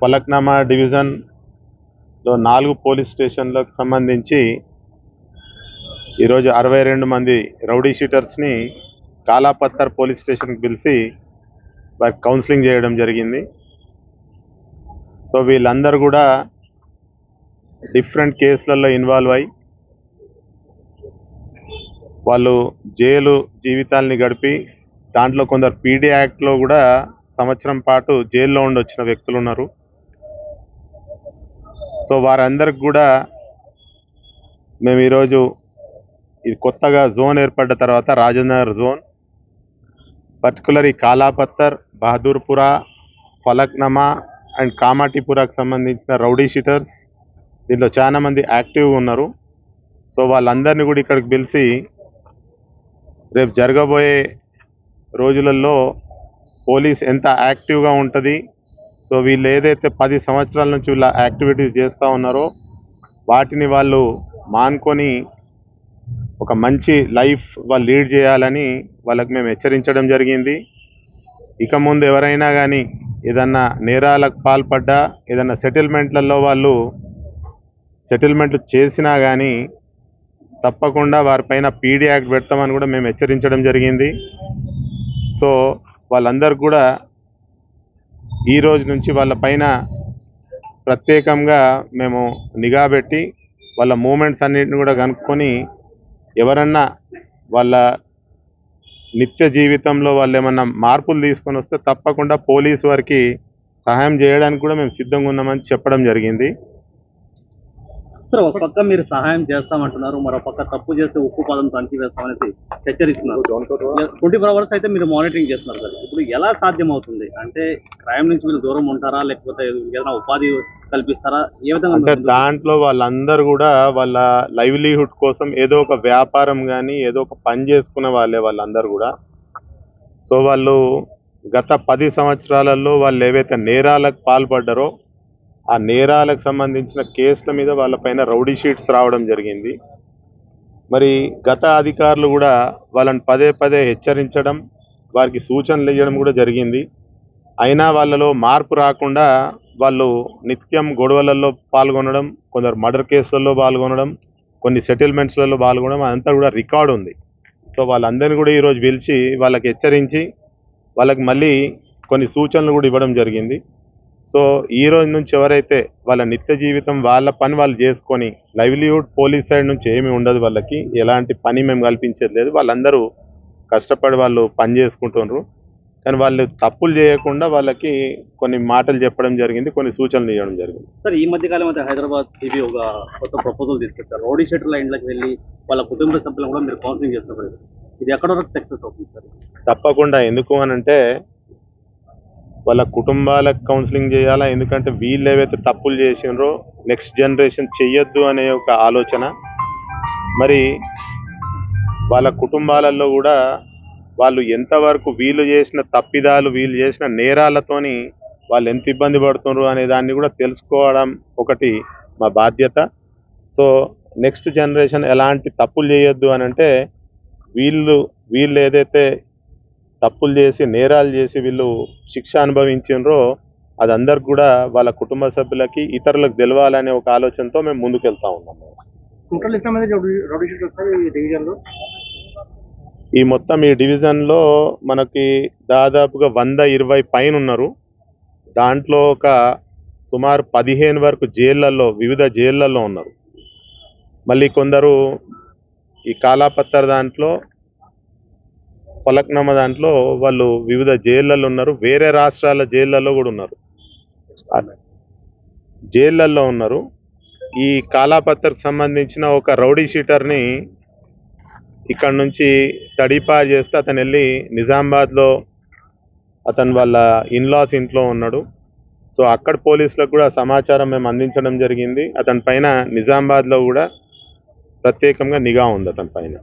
ఫలక్నామా డివిజన్లో 4 పోలీస్ స్టేషన్లకు సంబంధించి ఈరోజు 62 మంది రౌడీ షీటర్స్ని కాలాపత్తర్ పోలీస్ స్టేషన్కి పిలిచి వారికి కౌన్సిలింగ్ చేయడం జరిగింది. సో వీళ్ళందరూ కూడా డిఫరెంట్ కేసులలో ఇన్వాల్వ్ అయ్యి వాళ్ళు జైలు జీవితాల్ని గడిపి దాంట్లో కొందరు పీడీ యాక్ట్లో కూడా సంవత్సరం పాటు జైల్లో ఉండి వచ్చిన వ్యక్తులు ఉన్నారు. సో వారందరికి కూడా మేము ఈరోజు ఇది కొత్తగా జోన్ ఏర్పడ్డ తర్వాత రాజనగర్ జోన్ పర్టికులర్ ఈ కాలాపత్తర్, బహదూర్పురా, ఫలక్నామా అండ్ కామాటిపురాకు సంబంధించిన రౌడీ షీటర్స్ దీంట్లో చాలా మంది యాక్టివ్గా ఉన్నారు. సో వాళ్ళందరినీ కూడా ఇక్కడికి పిలిచి రేపు జరగబోయే రోజులలో పోలీస్ ఎంత యాక్టివ్గా ఉంటుంది, సో వీళ్ళు ఏదైతే 10 సంవత్సరాల నుంచి వీళ్ళ యాక్టివిటీస్ చేస్తూ ఉన్నారో వాటిని వాళ్ళు మానుకొని ఒక మంచి లైఫ్ వాళ్ళు లీడ్ చేయాలని వాళ్ళకి మేము హెచ్చరించడం జరిగింది. ఇక ముందు ఎవరైనా కానీ ఏదన్నా నేరాలకు పాల్పడ్డా ఏదన్నా సెటిల్మెంట్లలో వాళ్ళు సెటిల్మెంట్లు చేసినా కానీ తప్పకుండా వారిపైన పీడీ యాక్ట్ పెడతామని కూడా మేము హెచ్చరించడం జరిగింది. సో వాళ్ళందరూ కూడా ఈ రోజు నుంచి వాళ్ళపైన ప్రత్యేకంగా మేము నిఘా పెట్టి వాళ్ళ మూమెంట్స్ అన్నింటిని కూడా కనుక్కొని ఎవరన్నా వాళ్ళ నిత్య జీవితంలో వాళ్ళు ఏమన్నా మార్పులు తీసుకొని వస్తే తప్పకుండా పోలీసు వారికి సహాయం చేయడానికి కూడా మేము సిద్ధంగా ఉన్నామని చెప్పడం జరిగింది. సార్, ఒక పక్క మీరు సహాయం చేస్తామంటున్నారు, మరో పక్క తప్పు చేస్తే ఉప్పు పదం తంచి వేస్తామనేసి హెచ్చరిస్తున్నారు. 24 hours అయితే మీరు మానిటరింగ్ చేస్తున్నారు సార్. ఇప్పుడు ఎలా సాధ్యం అవుతుంది? అంటే క్రైమ్ నుంచి మీరు దూరం ఉంటారా, లేకపోతే ఏదైనా ఉపాధి కల్పిస్తారా? ఏ విధంగా? అంటే దాంట్లో వాళ్ళందరూ కూడా వాళ్ళ లైవ్లీహుడ్ కోసం ఏదో ఒక వ్యాపారం కానీ ఏదో ఒక పని చేసుకునే వాళ్ళందరూ కూడా. సో వాళ్ళు గత 10 సంవత్సరాలలో వాళ్ళు ఏవైతే నేరాలకు పాల్పడ్డారో ఆ నేరాలకు సంబంధించిన కేసుల మీద వాళ్ళపైన రౌడీ షీట్స్ రావడం జరిగింది. మరి గత అధికారులు కూడా వాళ్ళని పదే పదే హెచ్చరించడం, వారికి సూచనలు ఇవ్వడం కూడా జరిగింది. అయినా వాళ్ళలో మార్పు రాకుండా వాళ్ళు నిత్యం గొడవలలో పాల్గొనడం, కొందరు మర్డర్ కేసులలో పాల్గొనడం, కొన్ని సెటిల్మెంట్స్లలో పాల్గొనడం అదంతా కూడా రికార్డు ఉంది. సో వాళ్ళందరినీ కూడా ఈరోజు పిలిచి వాళ్ళకి హెచ్చరించి వాళ్ళకి మళ్ళీ కొన్ని సూచనలు కూడా ఇవ్వడం జరిగింది. సో ఈ రోజు నుంచి ఎవరైతే వాళ్ళ నిత్య జీవితం వాళ్ళ పని వాళ్ళు చేసుకొని లైవ్లీహుడ్ పోలీస్ సైడ్ నుంచి ఏమీ ఉండదు, వాళ్ళకి ఎలాంటి పని మేము కల్పించేది లేదు. వాళ్ళందరూ కష్టపడి వాళ్ళు పని చేసుకుంటున్నారు. కానీ వాళ్ళు తప్పులు చేయకుండా వాళ్ళకి కొన్ని మాటలు చెప్పడం జరిగింది, కొన్ని సూచనలు ఇవ్వడం జరిగింది. సార్, ఈ మధ్య కాలం అయితే హైదరాబాద్ టీవీ ఒక కొత్త ప్రపోజల్ తీసుకొచ్చారు. రౌడీ షీటర్ల ఇంట్లోకి వెళ్ళి వాళ్ళ కుటుంబ సభ్యులను కూడా మీరు కౌన్సిలింగ్ చేస్తున్నారు. ఇది ఎక్కడ వరకు సక్సెస్ అవుతుంది సార్? తప్పకుండా. ఎందుకు అనంటే వాళ్ళ కుటుంబాలకు కౌన్సిలింగ్ చేయాలా, ఎందుకంటే వీళ్ళు ఏవైతే తప్పులు చేసినారో నెక్స్ట్ జనరేషన్ చెయ్యొద్దు అనే ఒక ఆలోచన. మరి వాళ్ళ కుటుంబాలలో కూడా వాళ్ళు ఎంతవరకు వీళ్ళు చేసిన తప్పిదాలు, వీళ్ళు చేసిన నేరాలతోని వాళ్ళు ఎంత ఇబ్బంది పడుతున్నారు అనే దాన్ని కూడా తెలుసుకోవడం ఒకటి మా బాధ్యత. సో నెక్స్ట్ జనరేషన్ ఎలాంటి తప్పులు చేయొద్దు అని అంటే వీళ్ళు ఏదైతే తప్పులు చేసి నేరాలు చేసి వీళ్ళు శిక్ష అనుభవించినరో అది అందరికి కూడా వాళ్ళ కుటుంబ సభ్యులకి ఇతరులకు తెలవాలనే ఒక ఆలోచనతో మేము ముందుకెళ్తా ఉన్నాము. ఈ మొత్తం ఈ డివిజన్లో మనకి దాదాపుగా 120 పైన ఉన్నారు. దాంట్లో ఒక సుమారు 15 వరకు జైళ్ళల్లో, వివిధ జైళ్ళల్లో ఉన్నారు. మళ్ళీ కొందరు ఈ కాలాపత్తర్ దాంట్లో, ఫలక్నామా దాంట్లో వాళ్ళు వివిధ జైళ్ళల్లో ఉన్నారు. వేరే రాష్ట్రాల జైళ్ళల్లో కూడా ఉన్నారు, జైళ్ళల్లో ఉన్నారు. ఈ కాలాపత్తర్కి సంబంధించిన ఒక రౌడీ షీటర్ని ఇక్కడ నుంచి తడిపా చేస్తే అతను వెళ్ళి నిజామాబాద్లో అతను వాళ్ళ ఇన్లాస్ ఇంట్లో ఉన్నాడు. సో అక్కడ పోలీసులకు కూడా సమాచారం మేము అందించడం జరిగింది. అతని పైన నిజామాబాద్లో కూడా ప్రత్యేకంగా నిఘా ఉంది అతని పైన.